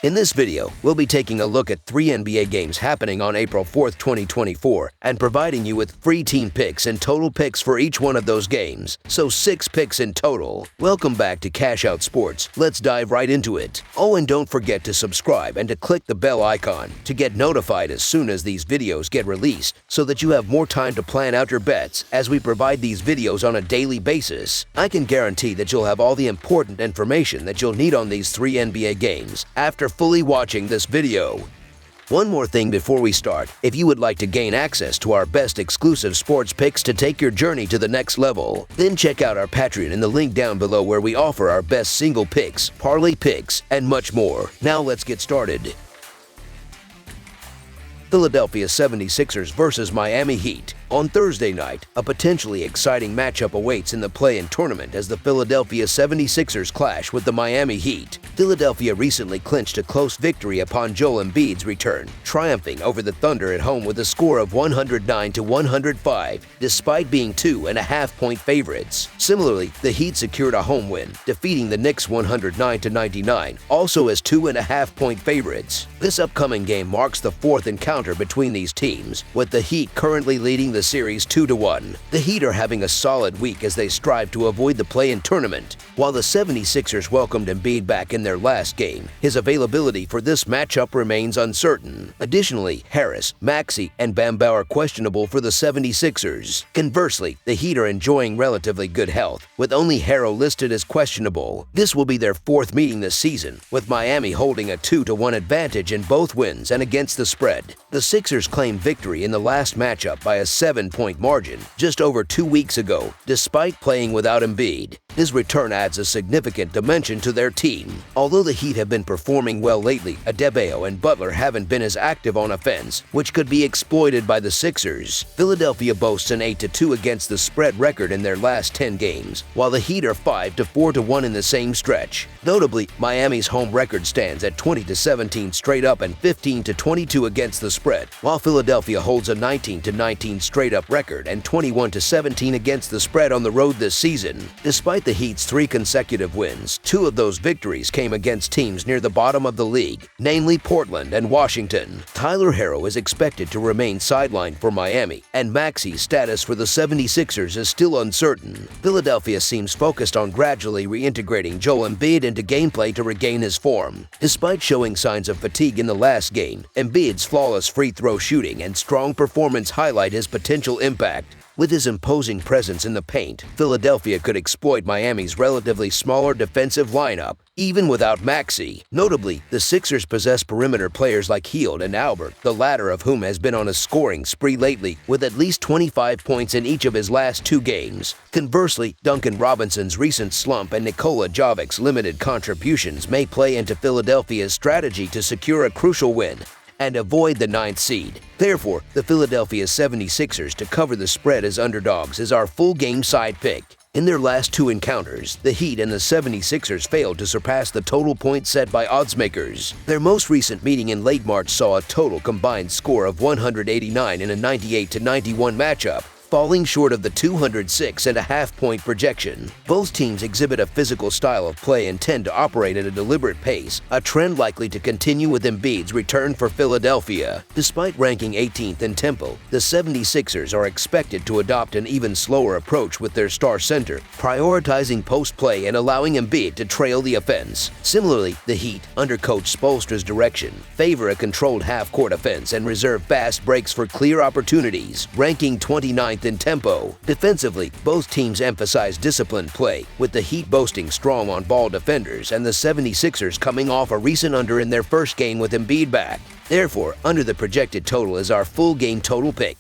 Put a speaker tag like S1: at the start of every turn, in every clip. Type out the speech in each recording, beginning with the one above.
S1: In this video, we'll be taking a look at 3 NBA games happening on April 4th, 2024, and providing you with free team picks and total picks for each one of those games, so 6 picks in total. Welcome back to Cash Out Sports. Let's dive right into it. Oh, and don't forget to subscribe and to click the bell icon to get notified as soon as these videos get released, so that you have more time to plan out your bets as we provide these videos on a daily basis. I can guarantee that you'll have all the important information that you'll need on these 3 NBA games after fully watching this video. One more thing before we start, if you would like to gain access to our best exclusive sports picks to take your journey to the next level, then check out our Patreon in the link down below where we offer our best single picks, parlay picks, and much more. Now let's get started. Philadelphia 76ers versus Miami Heat. On Thursday night, a potentially exciting matchup awaits in the play-in tournament as the Philadelphia 76ers clash with the Miami Heat. Philadelphia recently clinched a close victory upon Joel Embiid's return, triumphing over the Thunder at home with a score of 109-105, despite being 2.5-point favorites. Similarly, the Heat secured a home win, defeating the Knicks 109-99, also as 2.5-point favorites. This upcoming game marks the 4th encounter between these teams, with the Heat currently leading the series 2-1. The Heat are having a solid week as they strive to avoid the play-in tournament. While the 76ers welcomed Embiid back in their last game, his availability for this matchup remains uncertain. Additionally, Harris, Maxey, and Bamba are questionable for the 76ers. Conversely, the Heat are enjoying relatively good health, with only Harrow listed as questionable. This will be their 4th meeting this season, with Miami holding a 2-1 advantage in both wins and against the spread. The Sixers claimed victory in the last matchup by a 7-point margin just over 2 weeks ago, despite playing without Embiid. His return adds a significant dimension to their team. Although the Heat have been performing well lately, Adebayo and Butler haven't been as active on offense, which could be exploited by the Sixers. Philadelphia boasts an 8-2 against the spread record in their last 10 games, while the Heat are 5-4-1 in the same stretch. Notably, Miami's home record stands at 20-17 straight up and 15-22 against the spread, while Philadelphia holds a 19-19 straight-up record and 21-17 against the spread on the road this season. Despite the Heat's 3 consecutive wins, 2 of those victories came against teams near the bottom of the league, namely Portland and Washington. Tyler Herro is expected to remain sidelined for Miami, and Maxey's status for the 76ers is still uncertain. Philadelphia seems focused on gradually reintegrating Joel Embiid into gameplay to regain his form. Despite showing signs of fatigue in the last game, Embiid's flawless free throw shooting and strong performance highlight his potential impact. With his imposing presence in the paint, Philadelphia could exploit Miami's relatively smaller defensive lineup, even without Maxey. Notably, the Sixers possess perimeter players like Hield and Albert, the latter of whom has been on a scoring spree lately, with at least 25 points in each of his last 2 games. Conversely, Duncan Robinson's recent slump and Nikola Jovic's limited contributions may play into Philadelphia's strategy to secure a crucial win and avoid the 9th seed. Therefore, the Philadelphia 76ers to cover the spread as underdogs is our full game side pick. In their last 2 encounters, the Heat and the 76ers failed to surpass the total points set by oddsmakers. Their most recent meeting in late March saw a total combined score of 189 in a 98-91 matchup, falling short of the 206.5-point projection. Both teams exhibit a physical style of play and tend to operate at a deliberate pace, a trend likely to continue with Embiid's return for Philadelphia. Despite ranking 18th in tempo, the 76ers are expected to adopt an even slower approach with their star center, prioritizing post-play and allowing Embiid to trail the offense. Similarly, the Heat, under Coach Spoelstra's direction, favor a controlled half-court offense and reserve fast breaks for clear opportunities, ranking 29th in tempo. Defensively, both teams emphasize disciplined play, with the Heat boasting strong on-ball defenders and the 76ers coming off a recent under in their first game with Embiid back. Therefore, under the projected total is our full game total pick.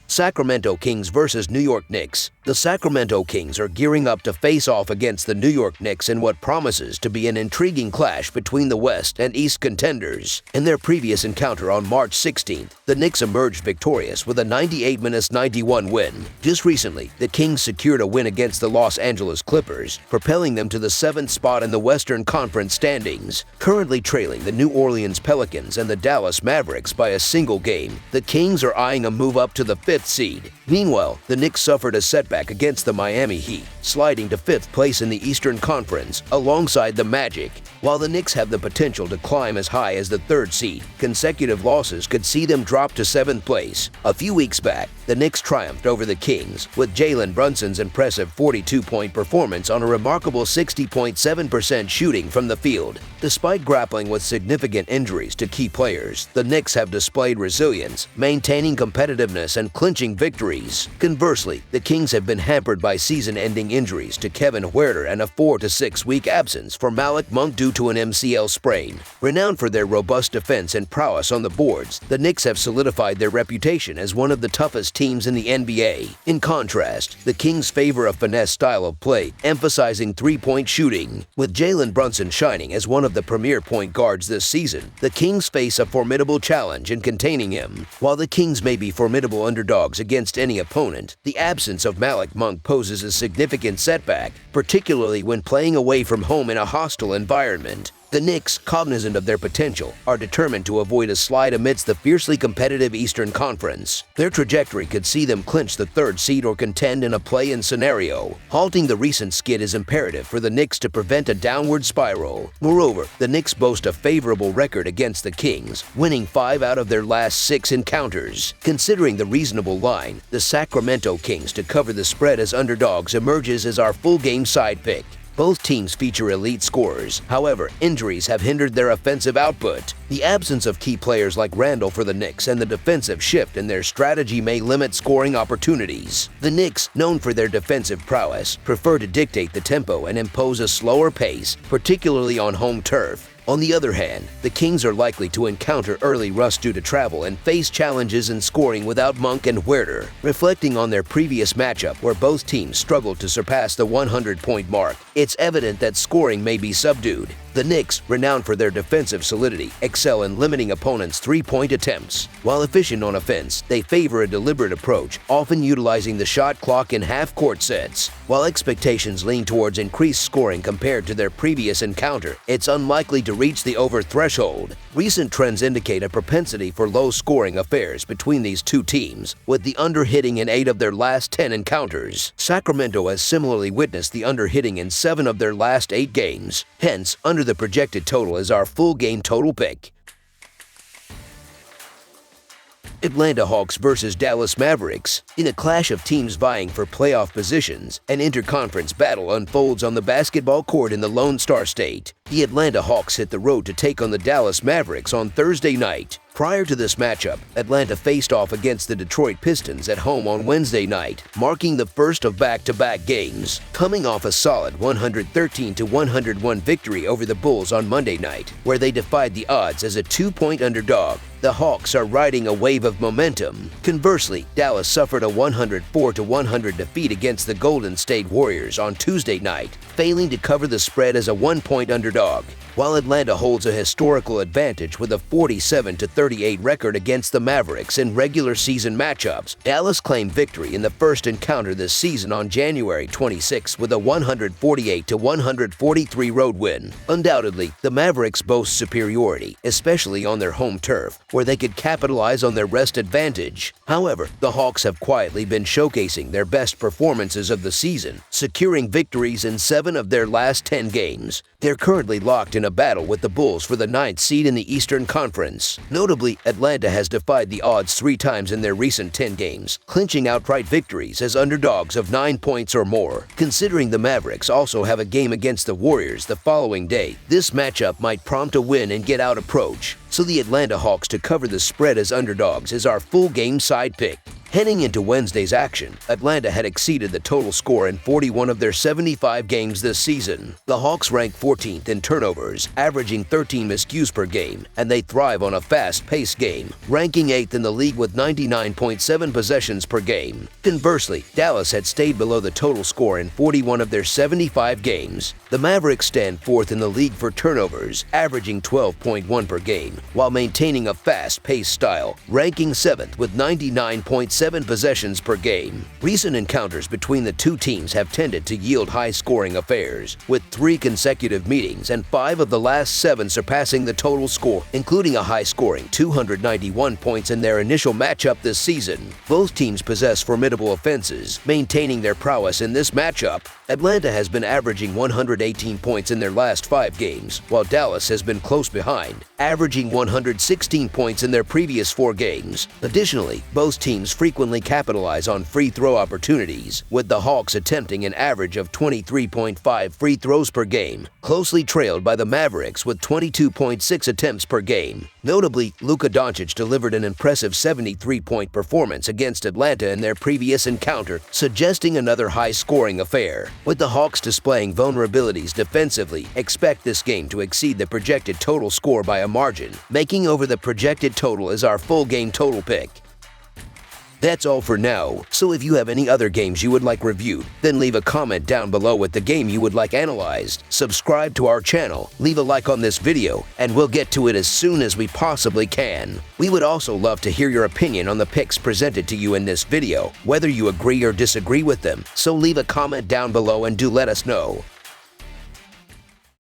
S1: Sacramento Kings versus New York Knicks. The Sacramento Kings are gearing up to face off against the New York Knicks in what promises to be an intriguing clash between the West and East contenders. In their previous encounter on March 16th, the Knicks emerged victorious with a 98-91 win. Just recently, the Kings secured a win against the Los Angeles Clippers, propelling them to the 7th spot in the Western Conference standings. Currently trailing the New Orleans Pelicans and the Dallas Mavericks by a single game, the Kings are eyeing a move up to the 5th seed. Meanwhile, the Knicks suffered a setback against the Miami Heat, sliding to 5th place in the Eastern Conference alongside the Magic. While the Knicks have the potential to climb as high as the 3rd seed, consecutive losses could see them drop to 7th place. A few weeks back, the Knicks triumphed over the Kings with Jalen Brunson's impressive 42-point performance on a remarkable 60.7% shooting from the field. Despite grappling with significant injuries to key players, the Knicks have displayed resilience, maintaining competitiveness and clinching victories. Conversely, the Kings have been hampered by season-ending injuries to Kevin Huerter and a 4 to 6 week absence for Malik Monk due to an MCL sprain. Renowned for their robust defense and prowess on the boards, the Knicks have solidified their reputation as one of the toughest teams in the NBA. In contrast, the Kings favor a finesse style of play, emphasizing three-point shooting. With Jalen Brunson shining as one of the premier point guards this season, the Kings face a formidable challenge in containing him. While the Kings may be formidable underdogs against any opponent, the absence of Malik Monk poses a significant setback, particularly when playing away from home in a hostile environment. The Knicks, cognizant of their potential, are determined to avoid a slide amidst the fiercely competitive Eastern Conference. Their trajectory could see them clinch the 3rd seed or contend in a play-in scenario. Halting the recent skid is imperative for the Knicks to prevent a downward spiral. Moreover, the Knicks boast a favorable record against the Kings, winning 5 out of their last 6 encounters. Considering the reasonable line, the Sacramento Kings to cover the spread as underdogs emerges as our full-game side pick. Both teams feature elite scorers. However, injuries have hindered their offensive output. The absence of key players like Randall for the Knicks and the defensive shift in their strategy may limit scoring opportunities. The Knicks, known for their defensive prowess, prefer to dictate the tempo and impose a slower pace, particularly on home turf. On the other hand, the Kings are likely to encounter early rust due to travel and face challenges in scoring without Monk and Huerter. Reflecting on their previous matchup where both teams struggled to surpass the 100-point mark, it's evident that scoring may be subdued. The Knicks, renowned for their defensive solidity, excel in limiting opponents' three-point attempts. While efficient on offense, they favor a deliberate approach, often utilizing the shot clock in half-court sets. While expectations lean towards increased scoring compared to their previous encounter, it's unlikely to reach the over threshold. Recent trends indicate a propensity for low-scoring affairs between these two teams, with the under hitting in 8 of their last 10 encounters. Sacramento has similarly witnessed the under hitting in 7 of their last 8 games. Hence, under the projected total is our full game total pick. Atlanta Hawks versus Dallas Mavericks. In a clash of teams vying for playoff positions, an interconference battle unfolds on the basketball court in the Lone Star State. The Atlanta Hawks hit the road to take on the Dallas Mavericks on Thursday night. Prior to this matchup, Atlanta faced off against the Detroit Pistons at home on Wednesday night, marking the first of back-to-back games. Coming off a solid 113-101 victory over the Bulls on Monday night, where they defied the odds as a 2-point underdog, the Hawks are riding a wave of momentum. Conversely, Dallas suffered a 104-100 defeat against the Golden State Warriors on Tuesday night, failing to cover the spread as a 1-point underdog. While Atlanta holds a historical advantage with a 47-38 record against the Mavericks in regular season matchups, Dallas claimed victory in the first encounter this season on January 26 with a 148-143 road win. Undoubtedly, the Mavericks boast superiority, especially on their home turf, where they could capitalize on their rest advantage. However, the Hawks have quietly been showcasing their best performances of the season, securing victories in 7 of their last 10 games. They're currently locked in a battle with the Bulls for the 9th seed in the Eastern Conference. Notably, Atlanta has defied the odds 3 times in their recent 10 games, clinching outright victories as underdogs of 9 points or more. Considering the Mavericks also have a game against the Warriors the following day, this matchup might prompt a win-and-get-out approach. So the Atlanta Hawks to cover the spread as underdogs is our full game side pick. Heading into Wednesday's action, Atlanta had exceeded the total score in 41 of their 75 games this season. The Hawks rank 14th in turnovers, averaging 13 miscues per game, and they thrive on a fast-paced game, ranking 8th in the league with 99.7 possessions per game. Conversely, Dallas had stayed below the total score in 41 of their 75 games. The Mavericks stand 4th in the league for turnovers, averaging 12.1 per game, while maintaining a fast-paced style, ranking 7th with 99.7 possessions per game. Recent encounters between the two teams have tended to yield high-scoring affairs, with 3 consecutive meetings and 5 of the last 7 surpassing the total score, including a high-scoring 291 points in their initial matchup this season. Both teams possess formidable offenses, maintaining their prowess in this matchup. Atlanta has been averaging 118 points in their last 5 games, while Dallas has been close behind, averaging 116 points in their previous 4 games. Additionally, both teams frequently capitalize on free throw opportunities, with the Hawks attempting an average of 23.5 free throws per game, closely trailed by the Mavericks with 22.6 attempts per game. Notably, Luka Doncic delivered an impressive 73-point performance against Atlanta in their previous encounter, suggesting another high-scoring affair. With the Hawks displaying vulnerabilities defensively, expect this game to exceed the projected total score by a margin, making over the projected total as our full game total pick. That's all for now, so if you have any other games you would like reviewed, then leave a comment down below with the game you would like analyzed. Subscribe to our channel, leave a like on this video, and we'll get to it as soon as we possibly can. We would also love to hear your opinion on the picks presented to you in this video, whether you agree or disagree with them, so leave a comment down below and do let us know.